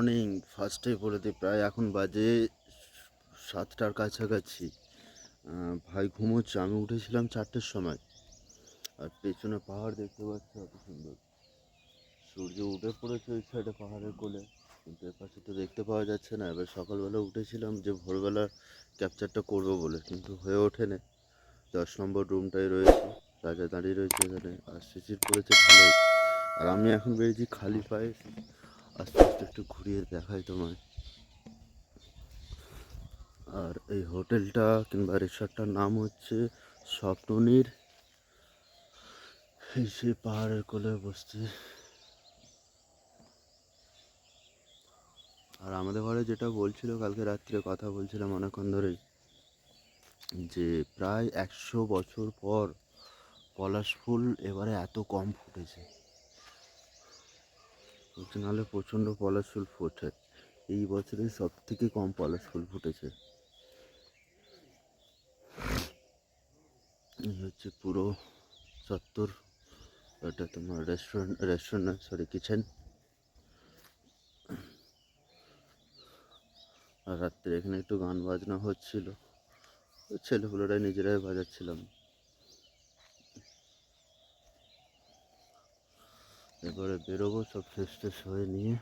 Morning. ফার্স্টেই বলে দিই, প্রায় এখন বাজে 7টার কাছাকাছি। ভাই ঘুমোচ্ছে, আমি উঠেছিলাম 4টের সময়। আর পেছনে পাহাড় দেখতে পাচ্ছি কত সুন্দর। সূর্য উঠে পড়েছে ওই সাইডে পাহাড়ের কোলে, কিন্তু এর পাশে তো দেখতে পাওয়া যাচ্ছে না। এবার সকালবেলা উঠেছিলাম যে ভোরবেলা ক্যাপচারটা করবো বলে, কিন্তু হয়ে ওঠেনি। 10 নম্বর রুমটাই রয়েছে, রাজা দাঁড়িয়ে রয়েছে এখানে, আর শিশির পড়েছে ভালোই। আর আমি এখন বেরিয়েছি খালি পায়ে। আস্তে আস্তে একটু ঘুরিয়ে দেখাই তোমায়। আর এই হোটেলটা কিংবা রিসর্টটার নাম হচ্ছে স্বপ্ননীর। এই সেই পাহাড়ের কোলে বসছে। আর আমাদের ঘরে যেটা বলছিল, কালকে রাত্রে কথা বলছিলাম অনেকক্ষণ ধরেই, যে প্রায় 100 বছর পর পলাশ ফুল এবারে এত কম ফুটেছে। বলছে নাহলে প্রচণ্ড পলাশ ফুল ফোটে, এই বছরে সব থেকে কম পলাশ ফুল ফুটেছে। এই হচ্ছে পুরো চত্বর। এটা তোমার রেস্টুরেন্ট না, সরি, কিচেন। আর রাত্রে এখানে একটু গান বাজনা হচ্ছিল, ছেলেপুলেরাই নিজেরাই বাজাচ্ছিলাম। এবারে বেরোবো সব ফ্রেশ ট্রেশ হয়ে নিয়ে।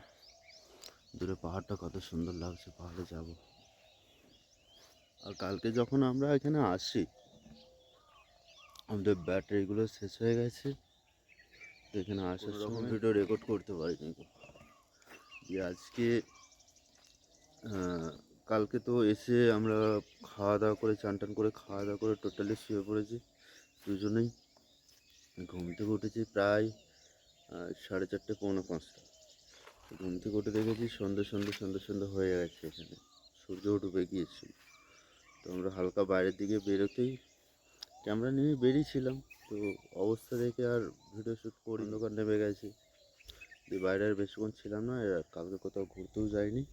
দূরে পাহাড়টা কত সুন্দর লাগছে, পাহাড়ে যাব। আর কালকে যখন আমরা এখানে আসি, আমাদের ব্যাটারিগুলো শেষ হয়ে গেছে। এখানে আসার সময় ভিডিও রেকর্ড করতে পারিনি। যে আজকে কালকে তো এসে আমরা খাওয়া দাওয়া করে, চান টান করে খাওয়া দাওয়া করে টোটালি শুয়ে পড়েছি দুজনেই। ঘুম থেকে উঠেছি প্রায় 4:30 পৌনে 5টা। ঘুম থেকে উঠে দেখেছি সন্ধ্যে হয়ে গেছে, এখানে সূর্য ডুবে গিয়েছিল। তো আমরা হালকা বাইরের দিকে বেরোতেই ক্যামেরা নিয়ে বেরিয়েছিলাম, তো অবস্থা দেখে আর ভিডিও শ্যুট করি, অন্ধকার নেমে গেছে। যে বাইরে আর বেশিক্ষণ ছিলাম না, আর কালকে কোথাও ঘুরতেও যাইনি।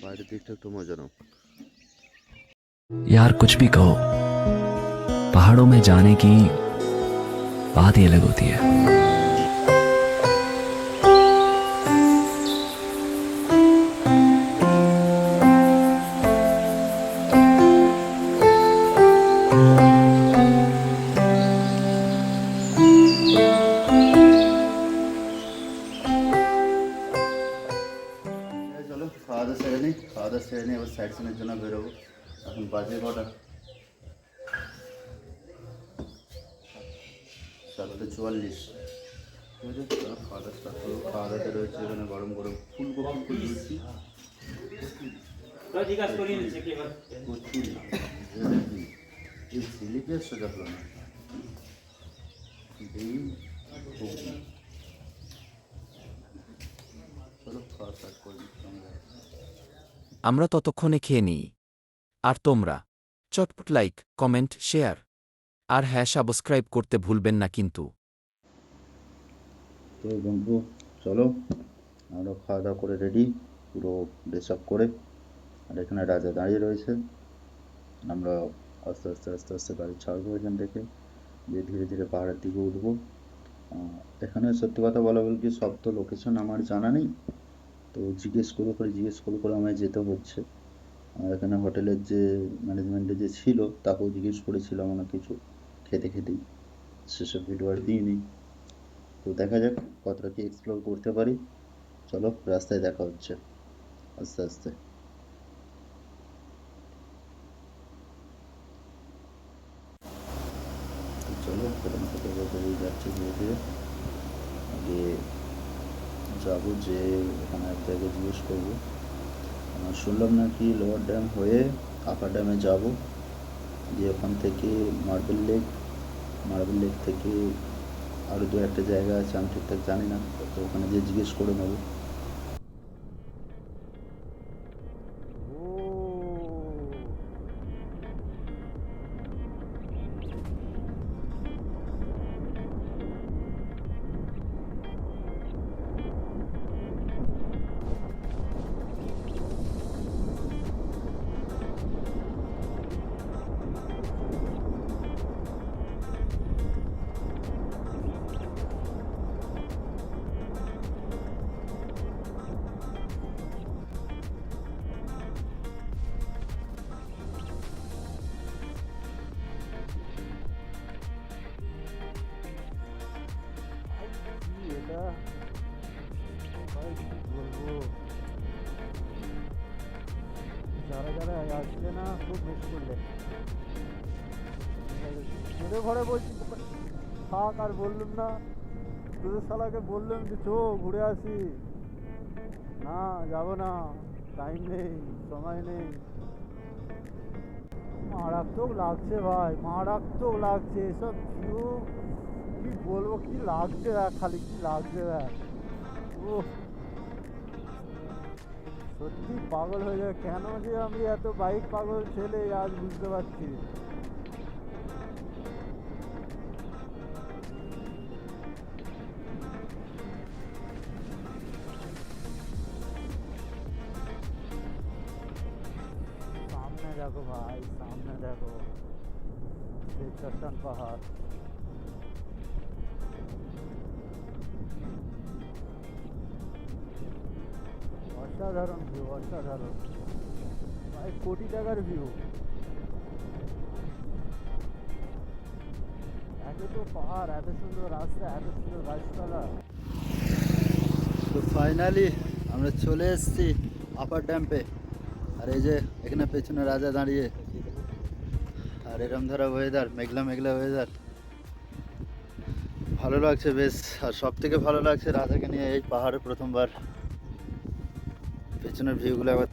বাইরের দিকটা একটু মজা নাও। यार कुछ भी कहो, पहाड़ों में जाने की बात ही अलग होती है। চলো খাওয়া দাওয়া সেরে নিই, এবার সাইড সিনের জন্য বেরোবো। এখন বাজে কটা? 7:44। ঠিক আছে, চলো খাওয়া দাওয়া স্টার্ট করবো। খাওয়া দাওয়াতে রয়েছে এখানে গরম গরম ফুলকপি লুচি, কচুরি, জিলিপি। এই জিলিপি আর সোজা হলো না, ডিম, ঘুগনি। চলো খাওয়া স্টার্ট করে দিচ্ছি আমরা। আমরা ততক্ষণে খেয়ে নিই। আর তোমরা চটপট লাইক, কমেন্ট, শেয়ার আর হ্যাঁ, সাবস্ক্রাইব করতে ভুলবেন না কিন্তু। তো বন্ধু, চলো আমরা খাওয়া দাওয়া করে রেডি, পুরো ড্রেস আপ করে। আর এখানে রাজা দাঁড়িয়ে রয়েছে। আমরা আস্তে আস্তে আস্তে আস্তে গাড়ি ছাড়বো এখান থেকে, দিয়ে ধীরে ধীরে পাহাড়ের দিকে উঠবো। এখানে সত্যি কথা বলা বলতে সব তো লোকেশন আমার জানা নেই, তো জিজ্ঞেস করে করে আমায় যেতে হচ্ছে। আর এখানে হোটেলের যে ম্যানেজমেন্টে যে ছিল, তাকেও জিজ্ঞেস করেছিলাম অনেক কিছু, খেতে খেতেই। সেসব ভিডিও আর দিইনি। তো দেখা যাক কতটা কি এক্সপ্লোর করতে পারি। চলো রাস্তায় দেখা হচ্ছে আস্তে আস্তে। চলো প্রথম থেকে বেরিয়ে যাচ্ছি ধীরে ধীরে। আগে যাবো, যে এখানে এক জায়গায় জিজ্ঞেস করবো। শুনলাম নাকি লোয়ার ড্যাম হয়ে আপার ড্যামে যাব, দিয়ে ওখান থেকে মার্বেল লেক থেকে আরও দু একটা জায়গা আছে, আমি ঠিকঠাক জানি না, তো ওখানে গিয়ে জিজ্ঞেস করে নেবো। আসলে না খুব মিস করলে তোদের ঘরে বলছি থাক, আর বললাম না তোদের শালাকে বললাম যে চো ঘুরে আসি, না যাবো না, টাইম নেই, সময় নেই। মারাত্মক লাগছে ভাই, মারাত্মক লাগছে এসব ভিউ, কি বলবো, কি লাগছে দেখ, খালি কি লাগছে দেখ। ও সত্যি পাগল হয়ে যায়, কেন যে আমি এত বাইক পাগল ছেলে আজ বুঝতে পারছি। সামনে দেখো ভাই, সামনে দেখো সেই চট্টান পাহাড়। অসাধারণ ভিউ, অসাধারণ ভাই, কোটি টাকার ভিউ। এত তো পাহাড়, এত সুন্দর রাস্তা, এত সুন্দর গাছপালা। তো ফাইনালি আমরা চলে এসেছি আপার ড্যাম্পে। আর এই যে এখানে পেছনে রাজা দাঁড়িয়ে, আর এরম ধরা ওয়েদার, মেঘলা মেঘলা ওয়েদার, ভালো লাগছে বেশ। আর সব থেকে ভালো লাগছে রাজাকে নিয়ে এই পাহাড়ে প্রথমবার। পেছনের ভিউগুলো আবার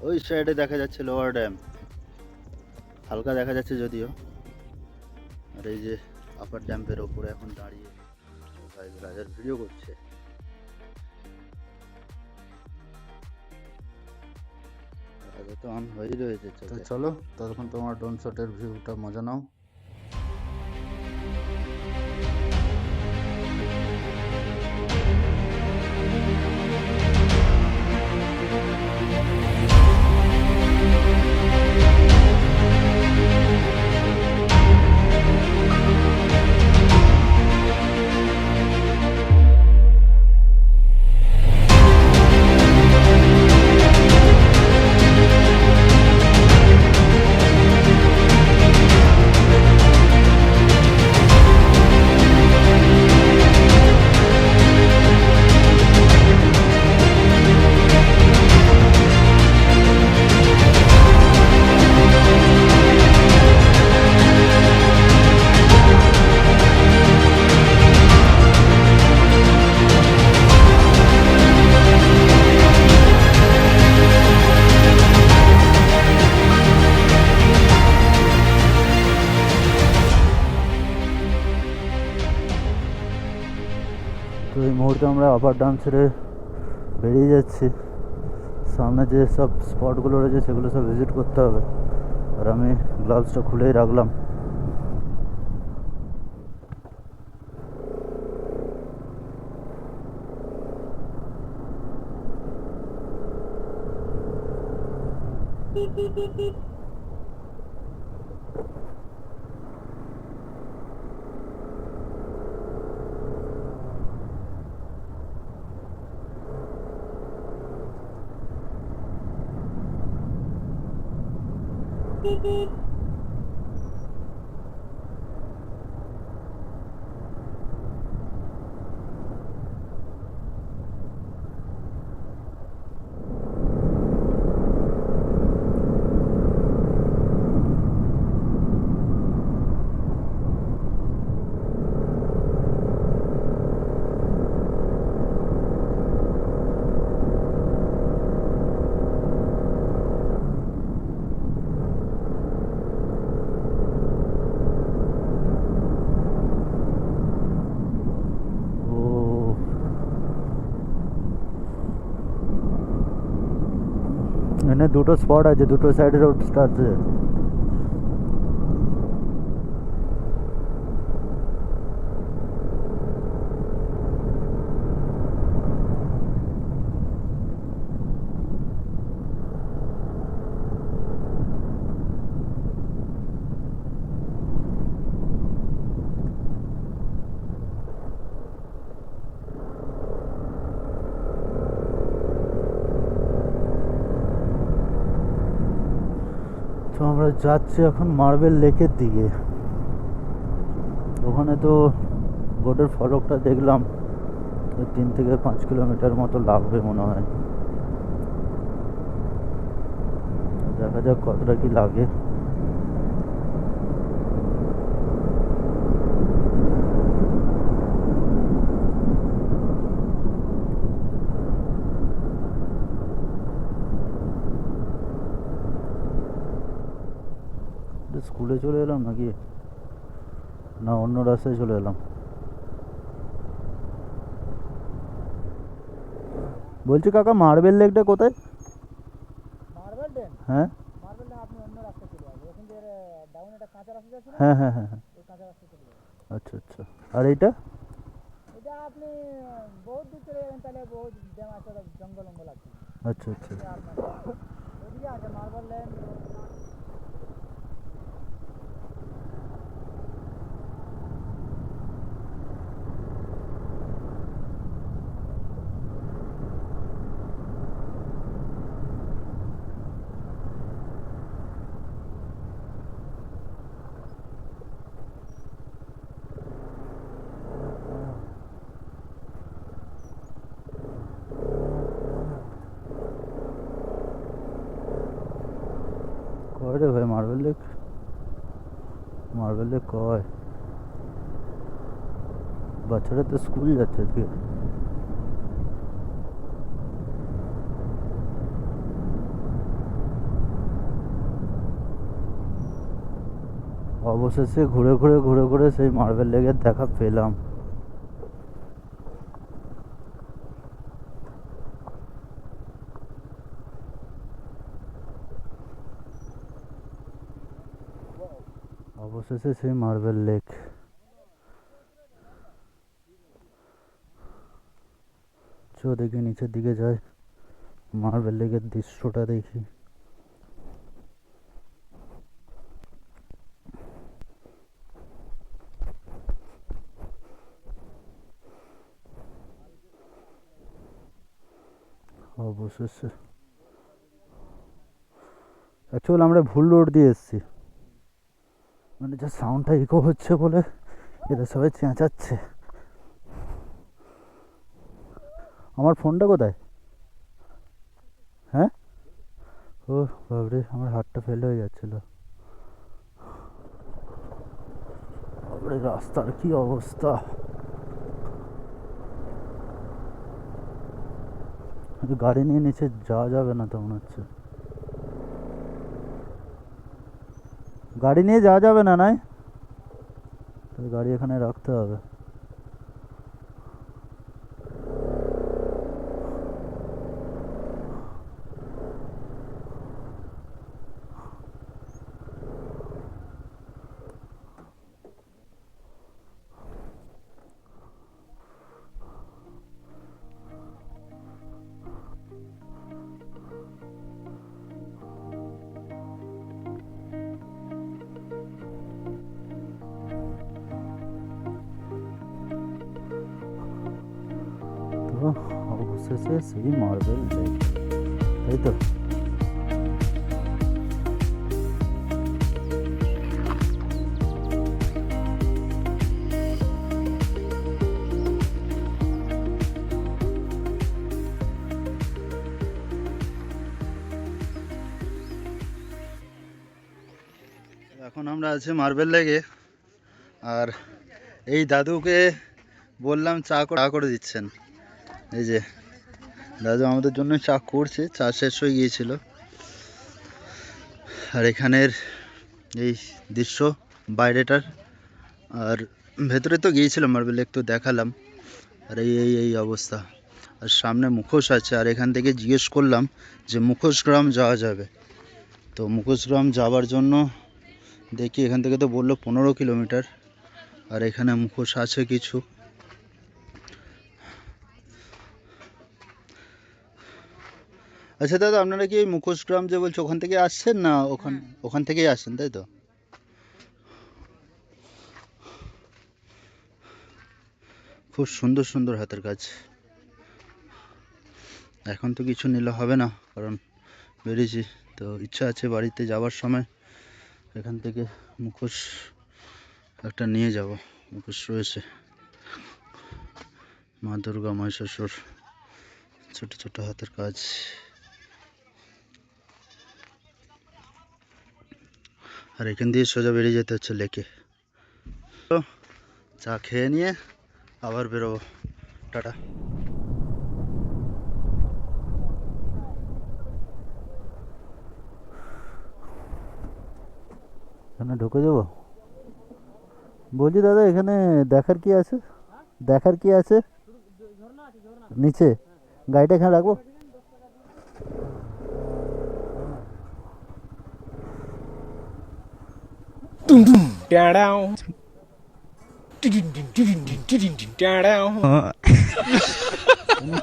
ওই সাইডে দেখা যাচ্ছে লোয়ার ড্যাম, হালকা দেখা যাচ্ছে যদিও। আর এই যে আপার ড্যাম্পের ওপরে এখন দাঁড়িয়ে রাজার ভিডিও করছে। রাজা তো অন হয়েই রয়েছে। তো চলো ততক্ষণ তোমার ড্রোন শটের ভিউটা মজা নাও। তো এই মুহূর্তে আমরা আপার ড্যাম ছেড়ে বেরিয়ে যাচ্ছি। সামনে যে সব স্পটগুলো রয়েছে সেগুলো সব ভিজিট করতে হবে, আর আমি গ্লাভসটা খুলেই রাখলাম। এখানে দুটো স্পট আছে, দুটো সাইডে রোড আছে। তো আমরা যাচ্ছি এখন মার্বেল লেকের দিকে। ওখানে তো বোটের ফলকটা দেখলাম, 3 থেকে 5 কিলোমিটার মতো লাগবে মনে হয়। দেখা যাক কতটা কি লাগে। স্কুলে চলে এলাম নাকি, না অন্য রাস্তায় চলে এলাম? বলছি কাকা, মার্বেল লেকটা কোথায়? মার্বেল ড্যাম, হ্যাঁ মার্বেল ড্যাম আপনি অন্য রাস্তা চলে যাবেন। ওখান থেকে ডাউন একটা কাঁচা রাস্তা আছে না, হ্যাঁ হ্যাঁ হ্যাঁ হ্যাঁ। ওই কাঁচা রাস্তা চলে যাবেন। আচ্ছা আচ্ছা। আর এইটা? এটা আপনি বহুত দূর চলে যাবেন, তাহলে বহুত ড্যাম আছে, ওটা জঙ্গল মঙ্গল আছে। আচ্ছা আচ্ছা। এটা আপনার ওদিকে আছে মার্বেল ড্যাম। কয় রে ভাই মার্বেল লেক? মার্বেল লেক কয়? বাচ্চারা তো স্কুল যাচ্ছে আজকে। অবশেষে ঘুরে ঘুরে ঘুরে ঘুরে সেই মার্বেল লেকের দেখা পেলাম। অবশেষে সেই মার্বেল লেক। চো দেখি নিচের দিকে যাই, মার্বেল লেকের দৃশ্যটা দেখি। অবশেষে অ্যাকচুয়াল আমরা ভুল রোড দিয়ে এসেছি, মানে যা সাউন্ডটা ইকো হচ্ছে বলে এরা সবাই চেঁচাচ্ছে। আমার ফোনটা কোথায়? হ্যাঁ, ও বাবরে, আমার হাতটা ফেল হয়ে যাচ্ছিল। বাবরে, রাস্তার কি অবস্থা! গাড়ি নিয়ে নিচে যাওয়া যাবে না তো মনে হচ্ছে। গাড়ি নিয়ে যাওয়া যাবে না, নাই গাড়ি এখানে রাখতে হবে। তো অবশেষে সেই মার্বেল লেক, তাই তো? এখন আমরা আছি মার্বেল লেকে, আর এই দাদুকে বললাম চা করে দিচ্ছেন। এই যে দাদু আমাদের জন্য চা করছে, চা শেষ হয়ে গিয়েছিল। আর এখানের এই দৃশ্য বাইরেটার, আর ভেতরে তো গিয়েছিলাম মার্বেল লেক, তো দেখালাম। আর এই এই এই অবস্থা, আর সামনে মুখোশ আছে। আর এখান থেকে জিজ্ঞেস করলাম যে মুখোশ গ্রাম যাওয়া যাবে, তো মুখোশ গ্রাম যাওয়ার জন্য দেখি এখান থেকে তো বললো 15 কিলোমিটার, আর এখানে মুখোশ আছে কিছু। আচ্ছা দাদা, আপনারা কি এই মুখোশ গ্রাম যে বলছো ওখান থেকে আসছেন, না ওখান থেকেই আসছেন, তাই তো? খুব সুন্দর সুন্দর হাতের কাজ। এখন তো কিছু নিলে হবে না, কারণ বেরিয়েছি। তো ইচ্ছা আছে বাড়িতে যাওয়ার সময় এখান থেকে মুখোশ একটা নিয়ে যাব। মুখোশ রয়েছে, মা দুর্গা, মহিষাসুর, ছোট ছোট হাতের কাজ। আর এখান দিয়ে সোজা বেরিয়ে যেতে হচ্ছে লেকে। তো চা খেয়ে নিয়ে আবার বেরোবো। টাটা। এখানে ঢুকে যাবো? বলছি দাদা এখানে দেখার কি আছে? দেখার কি আছে নিচে? গাড়িটা এখানে রাখবো?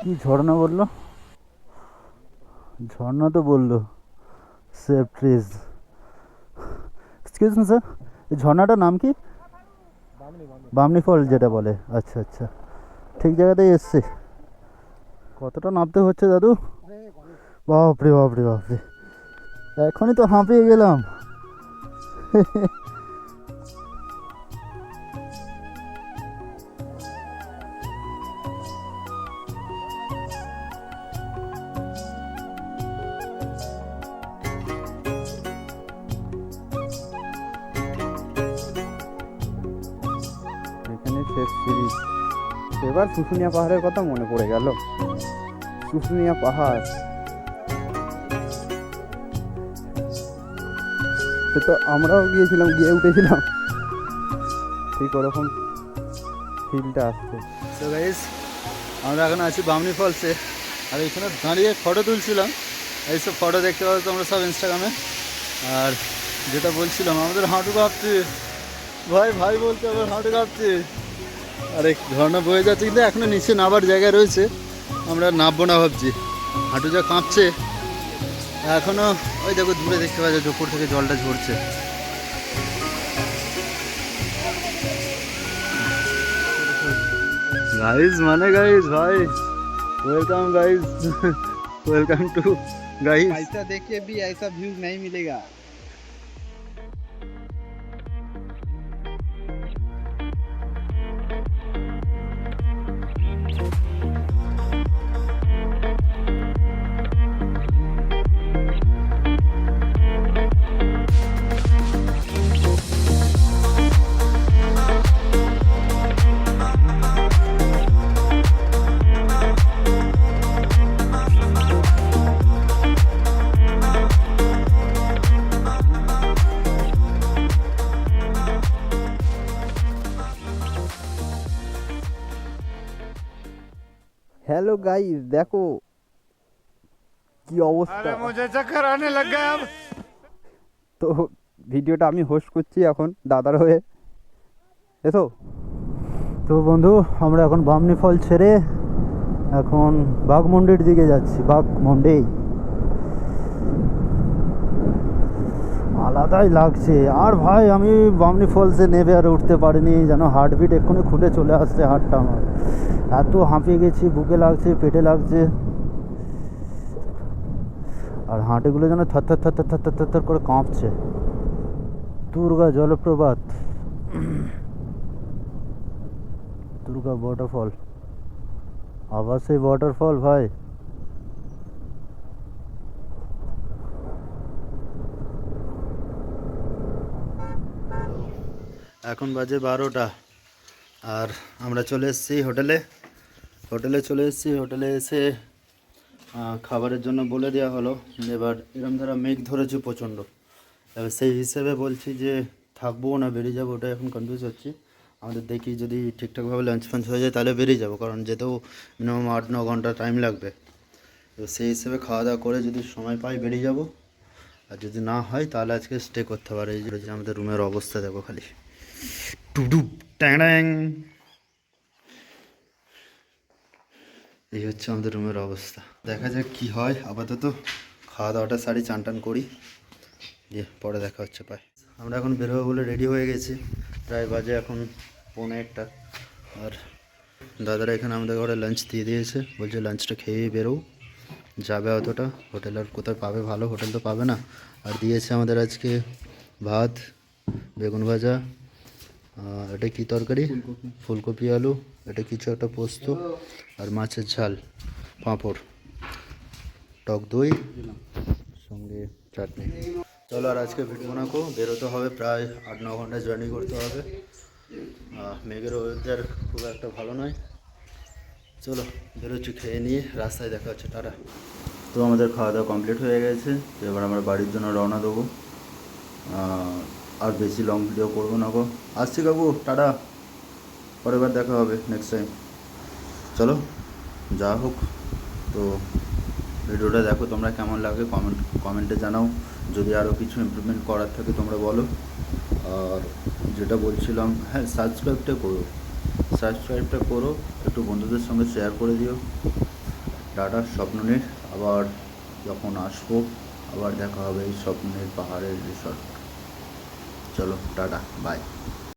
কি ঝর্ণা বললো? ঝর্ণা তো বললো safe trees. Excuse me sir, এই ঝর্ণাটার নাম কি? বামনি ফল যেটা বলে। আচ্ছা আচ্ছা, ঠিক জায়গাতেই এসছে। কতটা নামতে হচ্ছে দাদু? বাপরে বাপরে বাপরে, এখনই তো হাঁপিয়ে গেলাম। এখানে শেষ সিরিজ। এবার শুশুনিয়া পাহাড়ের কথা মনে পড়ে গেল। শুশুনিয়া পাহাড়, সে তো আমরাও গিয়েছিলাম, গিয়ে উঠেছিলাম, ঠিক ওরকম ফিলটা আসছে। তো গাইস, আমরা এখন আছি বামনি ফলসে, আর এখানে দাঁড়িয়ে ফটো তুলছিলাম। এইসব ফটো দেখতে পাবো তোমরা সব ইনস্টাগ্রামে। আর যেটা বলছিলাম, আমাদের হাঁটু কাঁপছে ভাই, ভাই বলতে আবার হাঁটু কাঁপছে। আর এক ঝর্ণা বয়ে যাচ্ছে, কিন্তু এখনো নিচে নামার জায়গা রয়েছে। আমরা নামবো না ভাবছি, হাঁটু যা কাঁপছে এখনো। ওই দেখো দূরে দেখতে পাওয়া যায় উপর থেকে জলটা ঝরছে। गाइस माने गाइस भाई, welcome guys, welcome to guys. पैसा देके भी ऐसा व्यू नहीं मिलेगा। हेलो गाइस, देखो কি অবস্থা। मुझे चक्कर आने लग गया अब। তো ভিডিওটা আমি হোস্ট করছি এখন দাদার হয়ে। এসো। তো বন্ধু, আমরা এখন বামনি ফল ছেড়ে এখন বাঘমুন্ডির দিকে যাচ্ছি। বাঘমুন্ডি আলাদাই লাগছে। আর ভাই আমি বামনি ফলসে নেমে আর উঠতে পারিনি, যেন হার্টবিট এক্ষুনি খুলে চলে আসছে হার্টটা আমার। এত হাঁপিয়ে গেছি, বুকে লাগছে, পেটে লাগছে, আর হাঁটুগুলো যেন থর থর থর থর থর থর থর করে কাঁপছে। দুর্গা জলপ্রপাত, দুর্গা ওয়াটারফল, আবার সেই ওয়াটারফল ভাই। এখন বাজে 12টা, আর আমরা চলে এসেছি হোটেলে। হোটেলে এসে খাবারের জন্য বলে দেওয়া হলো। এবার এরম ধারা মেঘ ধরেছে প্রচণ্ড। এবার সেই হিসেবে বলছি যে থাকবো না বেরিয়ে যাবো, ওটা এখন কনফিউজ হচ্ছি। আমাদের দেখি যদি ঠিকঠাকভাবে লাঞ্চ ফাঞ্চ হয়ে যায় তাহলে বেরিয়ে যাবো, কারণ যেতেও মিনিমাম 8-9 ঘন্টা টাইম লাগবে। তো সেই হিসেবে খাওয়া দাওয়া করে যদি সময় পাই বেরিয়ে যাব, আর যদি না হয় তাহলে আজকে স্টে করতে পারে। এই যে আমাদের রুমের অবস্থা দেখো খালি, টুডুপ ট্যাং। এই হচ্ছে আমাদের রুমের অবস্থা। দেখা যাক কি হয়। আপাতত খাওয়া দাওয়াটা সারি, চান টান করি, দিয়ে পরে দেখা হচ্ছে। পাই আমরা এখন বেরোবো বলে রেডি হয়ে গেছি। প্রায় বাজে এখন 1:45। আর দাদারা এখানে আমাদের ঘরে লাঞ্চ দিয়ে দিয়েছে, বলছে লাঞ্চটা খেয়েই বেরো, যাবে অতটা। হোটেল আর কোথায় পাবে, ভালো হোটেল তো পাবে না। আর দিয়েছে আমাদের আজকে ভাত, বেগুন ভাজা, এটা কি তরকারি, ফুলকপি আলু, এটা কিছু একটা পোস্ত, আর মাছের ঝাল, পাঁপড়, টক দই, সঙ্গে চাটনি। চলো আর আজকে ভিডিও না কো, বেরোতে হবে, প্রায় 8-9 ঘন্টা জার্নি করতে হবে। মেঘের ওয়েদার খুব একটা ভালো নয়। চলো বেরোচ্ছি, খেয়ে নিয়ে রাস্তায় দেখা হচ্ছে, টাটা। তো আমাদের খাওয়া দাওয়া কমপ্লিট হয়ে গেছে, তো এবার আমরা বাড়ির জন্য রওনা দেবো। আর বেশি লং ভিডিও করবো না গো, আসছি কাকু, টাটা, পরের বার দেখা হবে নেক্সট টাইম। চলো যা হোক, তো ভিডিওটা দেখো, তোমরা কেমন লাগে কমেন্টে জানাও। যদি আরও কিছু ইমপ্রুভমেন্ট করার থাকে তোমরা বলো। আর যেটা বলছিলাম, হ্যাঁ সাবস্ক্রাইবটা করো, একটু বন্ধুদের সঙ্গে শেয়ার করে দিও। টাটা, স্বপ্নের আবার যখন আসবো আবার দেখা হবে এই স্বপ্নের পাহাড়ের রিসর্ট। চলো টাটা, বাই।